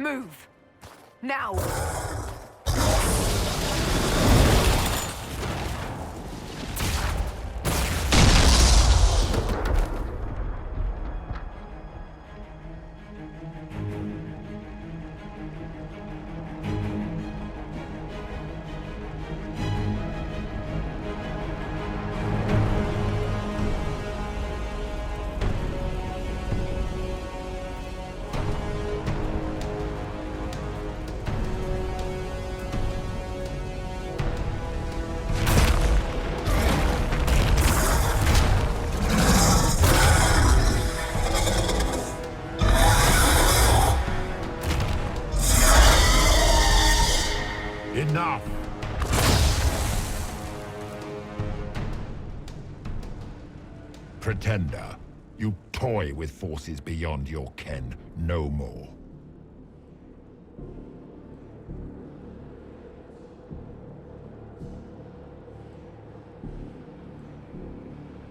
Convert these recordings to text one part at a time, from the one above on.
Move! Now! Enough! Pretender, you toy with forces beyond your ken. No more.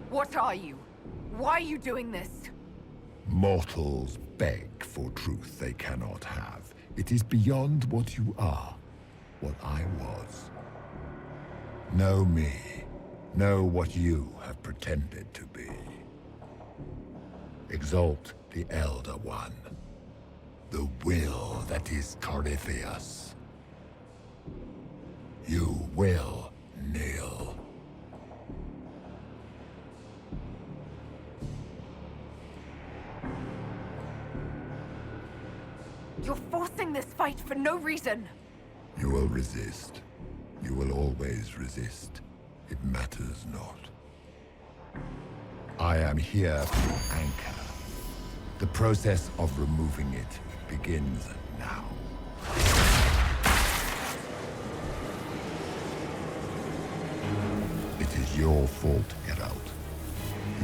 What are you? Why are you doing this? Mortals beg for truth they cannot have. It is beyond what you are, what I was. Know me. Know what you have pretended to be. Exalt the Elder One. The will that is Corypheus. You will kneel. You're forcing this fight for no reason. You will resist. You will always resist. It matters not. I am here to anchor. The process of removing it begins now. It is your fault, Geralt.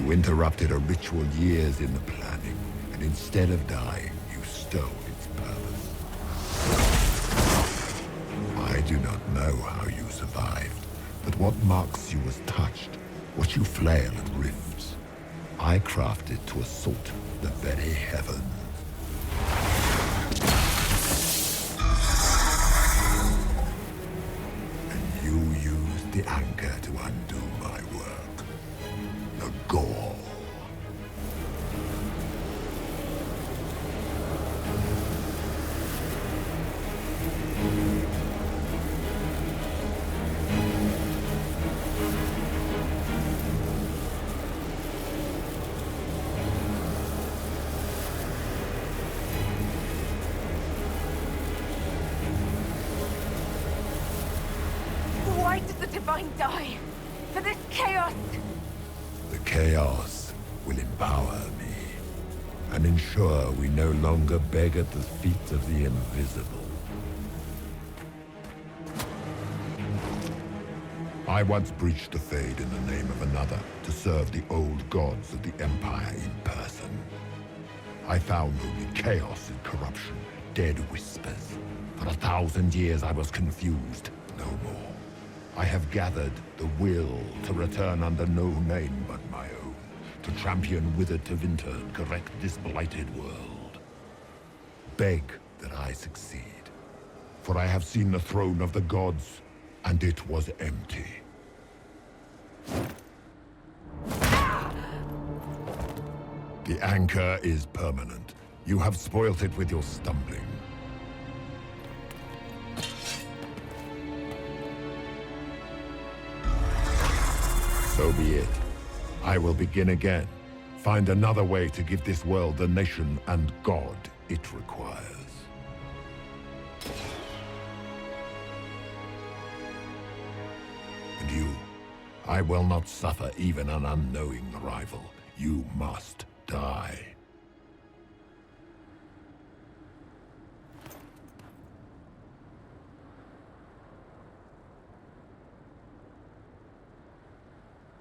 You interrupted a ritual years in the planning, and instead of dying, you stole its purpose. I do not know how you survived, but what marks you as touched, what you flail at rifts, I crafted to assault the very heavens. And you used the anchor to undo my work. The gall. Why did the Divine die? For this chaos! The chaos will empower me and ensure we no longer beg at the feet of the invisible. I once breached the Fade in the name of another to serve the old gods of the Empire in person. I found only chaos and corruption, dead whispers. For 1,000 years I was confused, no more. I have gathered the will to return under no name but my own, to champion Wither to Winter and correct this blighted world. Beg that I succeed, for I have seen the throne of the gods, and it was empty. The anchor is permanent. You have spoilt it with your stumbling. So be it. I will begin again. Find another way to give this world the nation and God it requires. And you, I will not suffer even an unknowing rival. You must die.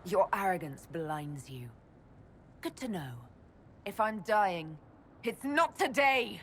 Your arrogance blinds you. Good to know. If I'm dying, it's not today!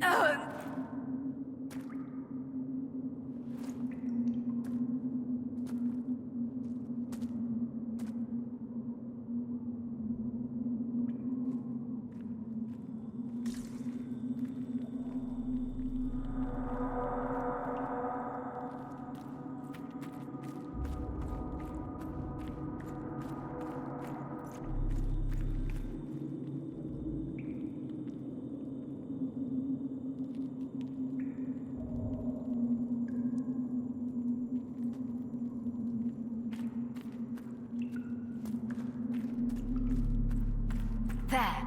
There. There.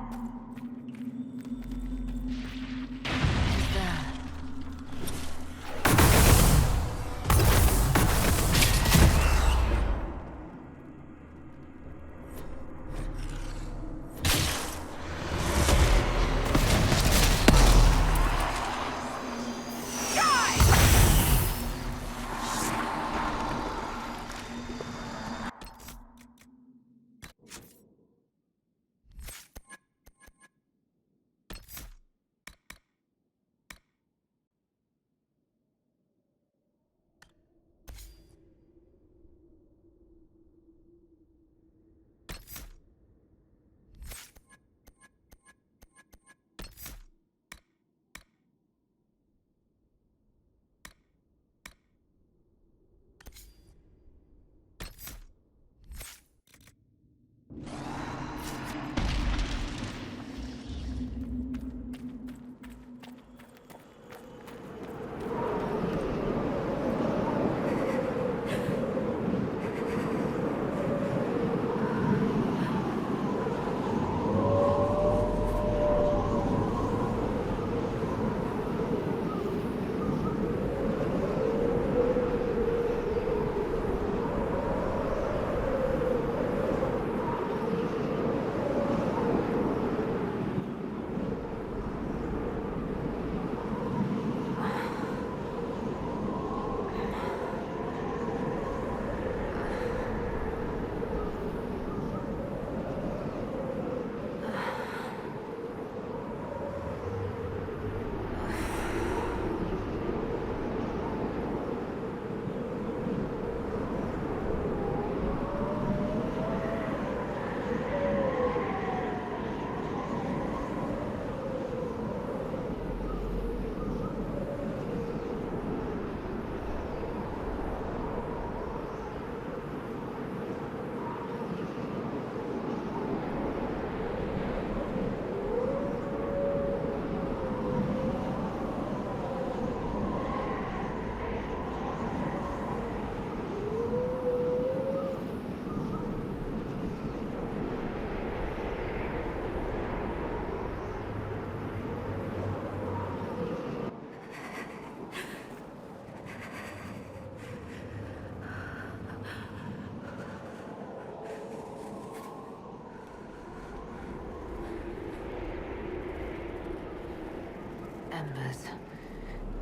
Embers.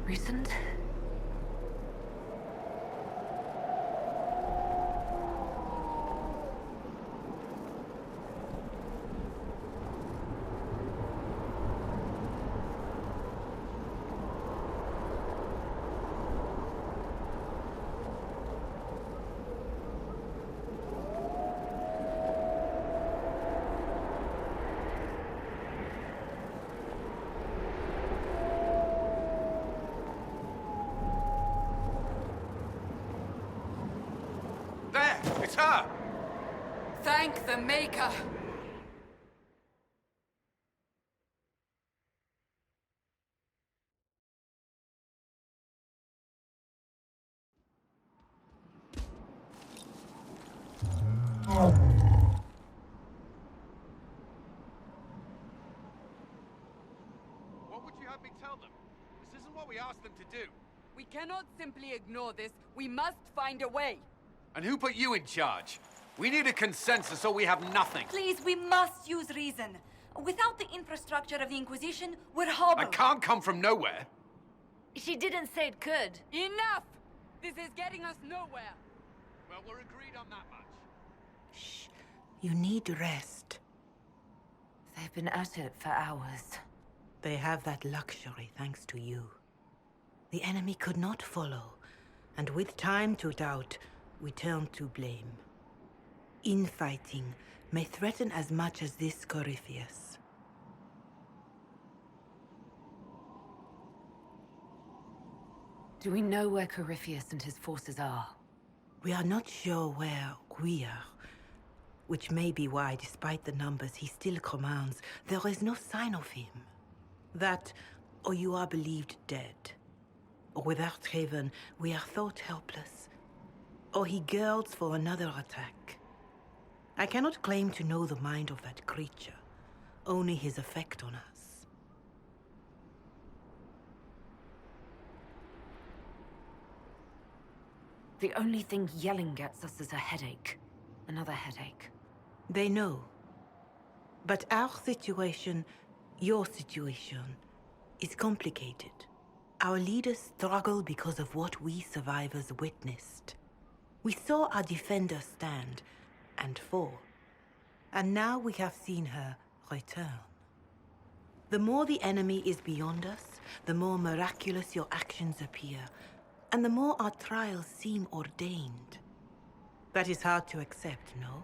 Recent? It's her! Thank the Maker! What would you have me tell them? This isn't what we asked them to do. We cannot simply ignore this. We must find a way. And who put you in charge? We need a consensus or we have nothing. Please, we must use reason. Without the infrastructure of the Inquisition, we're hobbled. I can't come from nowhere. She didn't say it could. Enough! This is getting us nowhere. Well, we're agreed on that much. Shh. You need rest. They've been at it for hours. They have that luxury thanks to you. The enemy could not follow, and with time to doubt, we turn to blame. Infighting may threaten as much as this Corypheus. Do we know where Corypheus and his forces are? We are not sure where we are, which may be why, despite the numbers he still commands, there is no sign of him. That, or you are believed dead. Or without Haven, we are thought helpless. Or he girds for another attack. I cannot claim to know the mind of that creature, only his effect on us. The only thing yelling gets us is a headache. Another headache. They know. But our situation, your situation, is complicated. Our leaders struggle because of what we survivors witnessed. We saw our defender stand and fall. And now we have seen her return. The more the enemy is beyond us, the more miraculous your actions appear, and the more our trials seem ordained. That is hard to accept, no?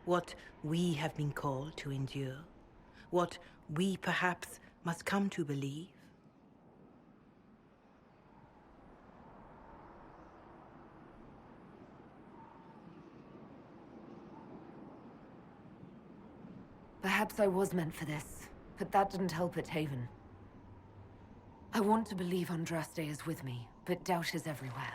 What we have been called to endure, what we perhaps must come to believe. Perhaps I was meant for this, but that didn't help at Haven. I want to believe Andraste is with me, but doubt is everywhere.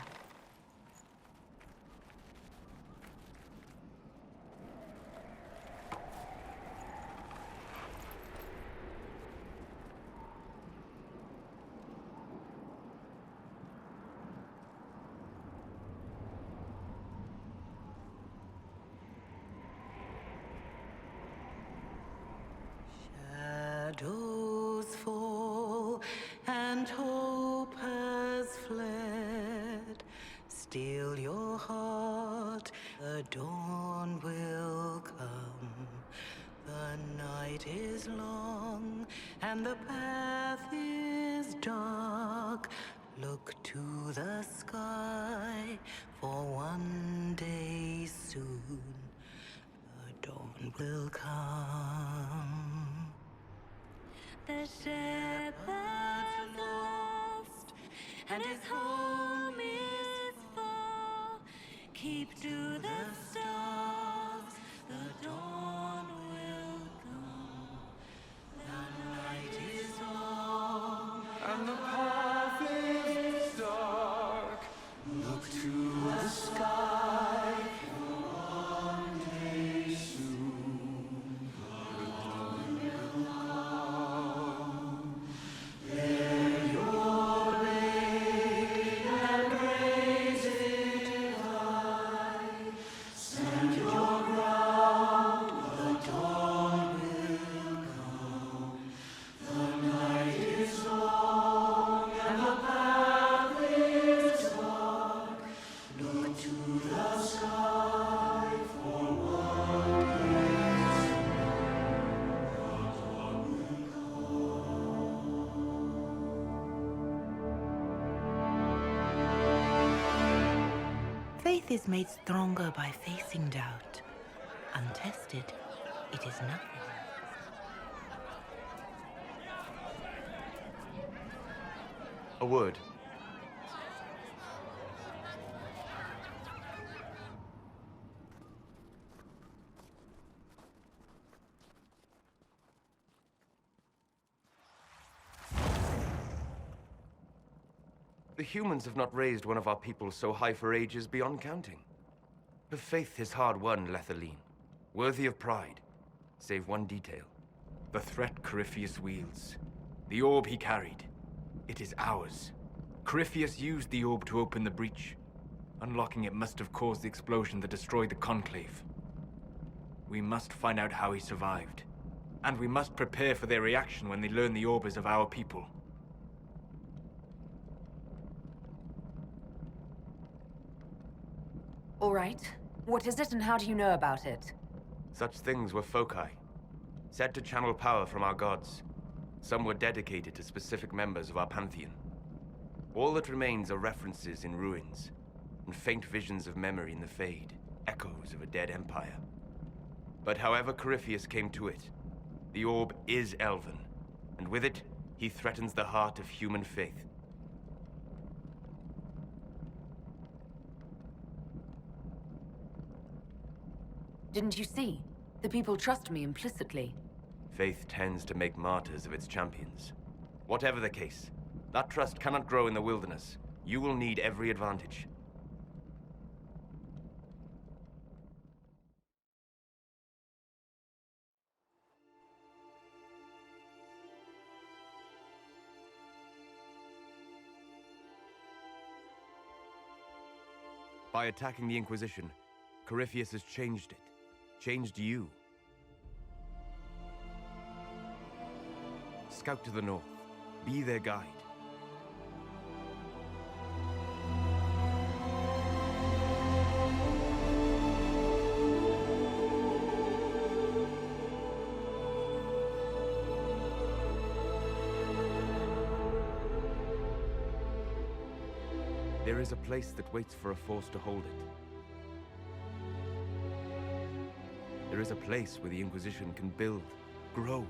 Shadows fall and hope has fled. Still your heart, the dawn will come. The night is long and the path is dark. Look to the sky, for one day soon the dawn will come. The shepherd's lost, and his home is far. Keep to the stars, the dawn will come. The night is long, And the path is dark. Look to the sky. One day soon, the dawn will come. Bear your blade and raise it high. Stand your ground, the dawn will come. The night is long and the path is dark. Look to the sky for one day soon. The dawn will Faith is made stronger by facing doubt. Untested, it is nothing. A word. The humans have not raised one of our people so high for ages beyond counting. Her faith is hard-won, Lethaline, worthy of pride, save one detail. The threat Corypheus wields. The orb he carried. It is ours. Corypheus used the orb to open the breach. Unlocking it must have caused the explosion that destroyed the Conclave. We must find out how he survived. And we must prepare for their reaction when they learn the orb is of our people. All right. What is it and how do you know about it? Such things were foci, said to channel power from our gods. Some were dedicated to specific members of our pantheon. All that remains are references in ruins, and faint visions of memory in the Fade, echoes of a dead empire. But however Corypheus came to it, the orb is Elven, and with it, he threatens the heart of human faith. Didn't you see? The people trust me implicitly. Faith tends to make martyrs of its champions. Whatever the case, that trust cannot grow in the wilderness. You will need every advantage. By attacking the Inquisition, Corypheus has changed it. Changed you. Scout to the north. Be their guide. There is a place that waits for a force to hold it. There is a place where the Inquisition can build, grow.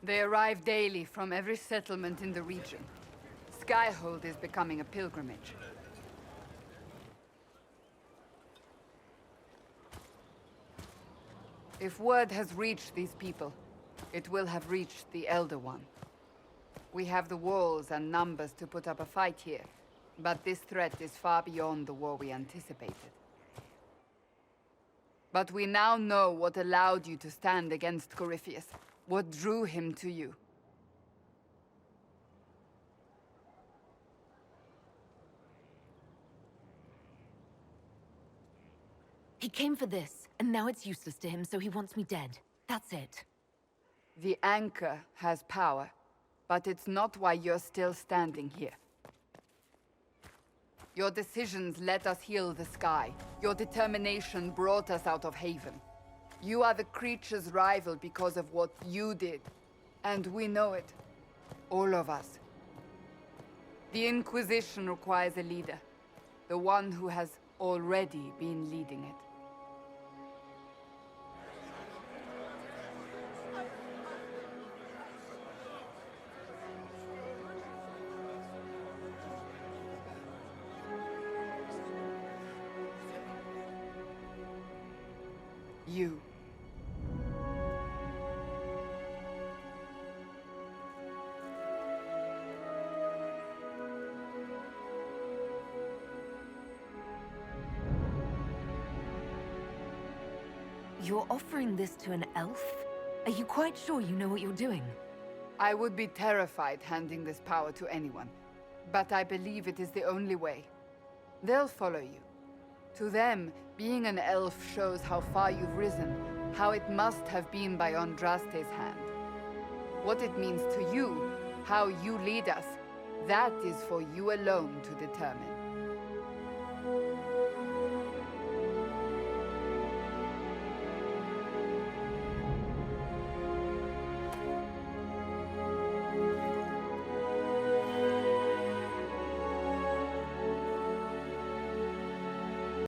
They arrive daily from every settlement in the region. Skyhold is becoming a pilgrimage. If word has reached these people, it will have reached the Elder One. We have the walls and numbers to put up a fight here, but this threat is far beyond the war we anticipated. But we now know what allowed you to stand against Corypheus, what drew him to you. He came for this, and now it's useless to him, so he wants me dead. That's it. The Anchor has power, but it's not why you're still standing here. Your decisions let us heal the sky. Your determination brought us out of Haven. You are the creature's rival because of what you did. And we know it. All of us. The Inquisition requires a leader. The one who has already been leading it. You. You're offering this to an elf? Are you quite sure you know what you're doing? I would be terrified handing this power to anyone, but I believe it is the only way. They'll follow you. To them, being an elf shows how far you've risen, how it must have been by Andraste's hand. What it means to you, how you lead us, that is for you alone to determine.